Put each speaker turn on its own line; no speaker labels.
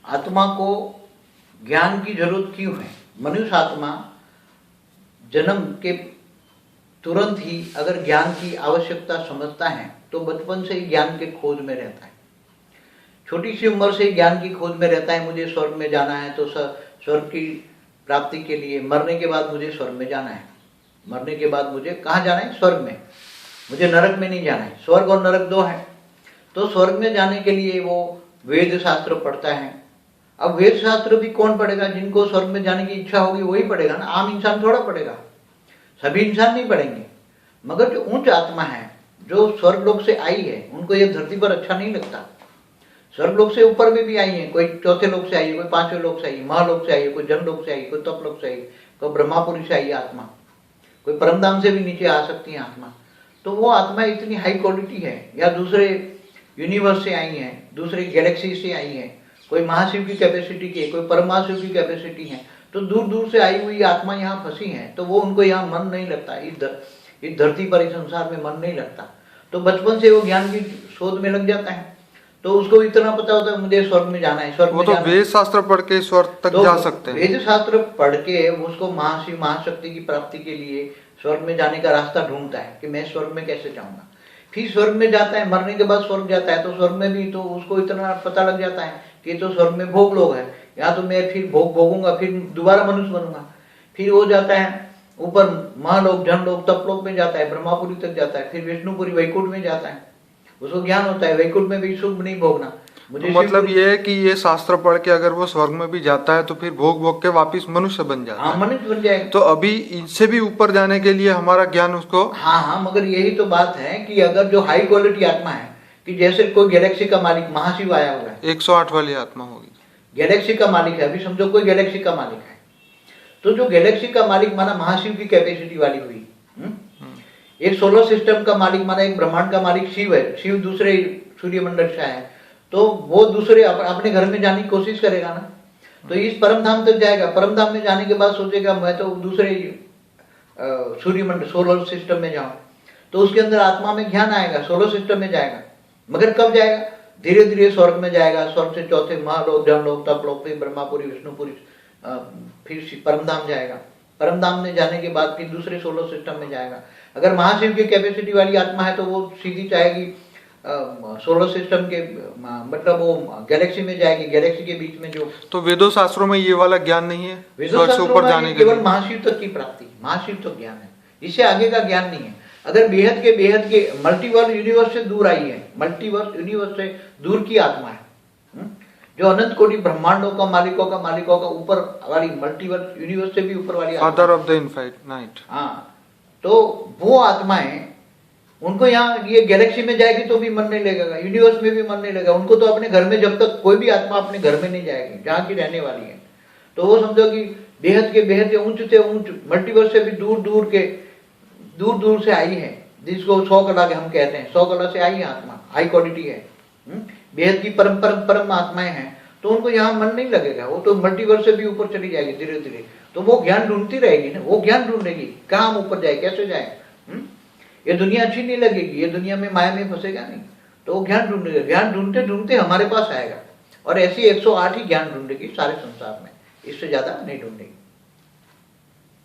आत्मा को ज्ञान की जरूरत क्यों है? मनुष्य आत्मा जन्म के तुरंत ही अगर ज्ञान की आवश्यकता समझता है तो बचपन से ही ज्ञान के खोज में रहता है। छोटी सी उम्र से ही ज्ञान की खोज में रहता है। मुझे स्वर्ग में जाना है तो स्वर्ग की प्राप्ति के लिए मरने के बाद मुझे स्वर्ग में जाना है। मरने के बाद मुझे कहाँ जाना है? स्वर्ग में। मुझे नरक में नहीं जाना है। स्वर्ग और नरक दो है। तो स्वर्ग में जाने के लिए वो वेद शास्त्र पढ़ता है। अब वेद शास्त्र भी कौन पढ़ेगा? जिनको स्वर्ग में जाने की इच्छा होगी वही पढ़ेगा ना, आम इंसान थोड़ा पढ़ेगा। सभी इंसान नहीं पढ़ेंगे। मगर जो उच्च आत्मा है, जो स्वर्ग लोक से आई है, उनको ये धरती पर अच्छा नहीं लगता। स्वर्ग लोक से ऊपर में भी आई है, कोई चौथे लोक से आई है, कोई पांचवें लोक से आई है, महालोक से आई है, कोई जन लोक से आई है, कोई तप लोक से आई है, कोई ब्रह्मापुरी से आई है आत्मा, कोई परमधाम से भी नीचे आ सकती है आत्मा। तो वो आत्मा इतनी हाई क्वालिटी है, या दूसरे यूनिवर्स से आई है, दूसरे गैलेक्सी से आई है, कोई महाशिव की कैपेसिटी की है, कोई परमाशिव की कैपेसिटी है। तो दूर दूर से आई हुई आत्मा यहाँ फंसी है, तो वो उनको यहाँ मन नहीं लगता। इस धरती पर, इस संसार में मन नहीं लगता। तो बचपन से वो ज्ञान की शोध में लग जाता है। तो उसको इतना पता होता है मुझे स्वर्ग में जाना है, स्वर्ग में जाना है।
वेद शास्त्र पढ़ के स्वर्ग तक
तो
जा सकते हैं।
वेद शास्त्र पढ़ के उसको महाशिव महाशक्ति की प्राप्ति के लिए स्वर्ग में जाने का रास्ता ढूंढता है कि मैं स्वर्ग में कैसे जाऊंगा। फिर स्वर्ग में जाता है, मरने के बाद स्वर्ग जाता है। तो स्वर्ग में भी तो उसको इतना पता लग जाता है कि तो स्वर्ग में भोग लोग है, या तो मैं फिर भोग भोगूंगा, फिर दोबारा मनुष्य बनूंगा। फिर वो जाता है ऊपर महालोक, जनलोक, तपलोक में जाता है, ब्रह्मापुरी तक जाता है, फिर विष्णुपुरी वैकुंठ में जाता है। उसको ज्ञान होता है वैकुंठ में भी सुख नहीं भोगना।
मुझे मतलब ये है कि ये शास्त्र पढ़ के अगर वो स्वर्ग में भी जाता है तो फिर भोग भोग के वापिस मनुष्य बन जाता है।
मनुष्य बन जाएगा।
तो अभी इनसे भी ऊपर जाने के लिए हमारा ज्ञान उसको
हाँ, मगर यही तो बात है कि अगर जो हाई क्वालिटी आत्मा है, कि जैसे कोई गैलेक्सी का मालिक महाशिव आया हुआ है,
108 वाली आत्मा होगी,
गैलेक्सी का मालिक है। अभी समझो कोई गैलेक्सी का मालिक है, तो जो गैलेक्सी का मालिक माना महाशिव की कैपेसिटी वाली हुई। एक सोलर सिस्टम का मालिक माना एक ब्रह्मांड का मालिक शिव है। शिव दूसरे सूर्यमंडल से है, तो वो दूसरे अपने घर में जाने की कोशिश करेगा ना। तो इस परमधाम तक जाएगा। परमधाम में जाने के बाद सोचेगा मैं तो दूसरे सूर्यमंडल सोलर सिस्टम में जाऊं। तो उसके अंदर आत्मा में ज्ञान आएगा, सोलर सिस्टम में जाएगा। मगर कब जाएगा? धीरे धीरे स्वर्ग में जाएगा। स्वर्ग से चौथे महालोक, जनलोक, तपलोक, फिर ब्रह्मापुरी, विष्णुपुरी, फिर परमधाम जाएगा। परमधाम में जाने के बाद फिर दूसरे सोलर सिस्टम में जाएगा। अगर महाशिव की कैपेसिटी वाली आत्मा है तो वो सीधी चाहेगी सोलर सिस्टम के, मतलब वो गैलेक्सी में जाएगी, गैलेक्सी के बीच में जो।
तो वेदों शास्त्रों में ये वाला ज्ञान नहीं है?
वेदों शास्त्रों में केवल महाशिव तक की प्राप्ति, महाशिव तो ज्ञान है, इससे आगे का ज्ञान नहीं है। अगर बेहद के मल्टीवर्स यूनिवर्स से दूर आई है, मल्टीवर्स यूनिवर्स से दूर की आत्मा है, जो अनंत कोटि ब्रह्मांडों का मालिकों का ऊपर वाली मल्टीवर्स यूनिवर्स से भी ऊपर वाली
फादर ऑफ द इनफाइनाइट।
हाँ, तो वो आत्माएं, उनको यहाँ ये गैलेक्सी में जाएगी तो भी मन नहीं लगेगा, यूनिवर्स में भी मन नहीं लगेगा। उनको तो अपने घर में, जब तक कोई भी आत्मा अपने घर में नहीं जाएगी जहाँ की रहने वाली है, तो वो समझो कि बेहद के ऊंच से ऊंच मल्टीवर्स से भी दूर दूर से आई है, जिसको 100 कला के हम कहते हैं। 100 कला से आई है आत्मा, हाई क्वालिटी है, बेहद की परम आत्माएं हैं। तो उनको यहाँ मन नहीं लगेगा, वो तो मल्टीवर्स से भी ऊपर चली जाएगी धीरे धीरे। तो वो ज्ञान ढूंढती रहेगी ना, वो ज्ञान ढूंढेगी कहाँ हम ऊपर जाए, कैसे जाए। ये दुनिया अच्छी नहीं लगेगी, ये दुनिया में माया में फंसेगा नहीं, तो वो ज्ञान ढूंढेगा। ज्ञान ढूंढते ढूंढते हमारे पास आएगा, और ऐसी 108 ही ज्ञान ढूंढेगी सारे संसार में, इससे ज्यादा नहीं ढूंढेगी।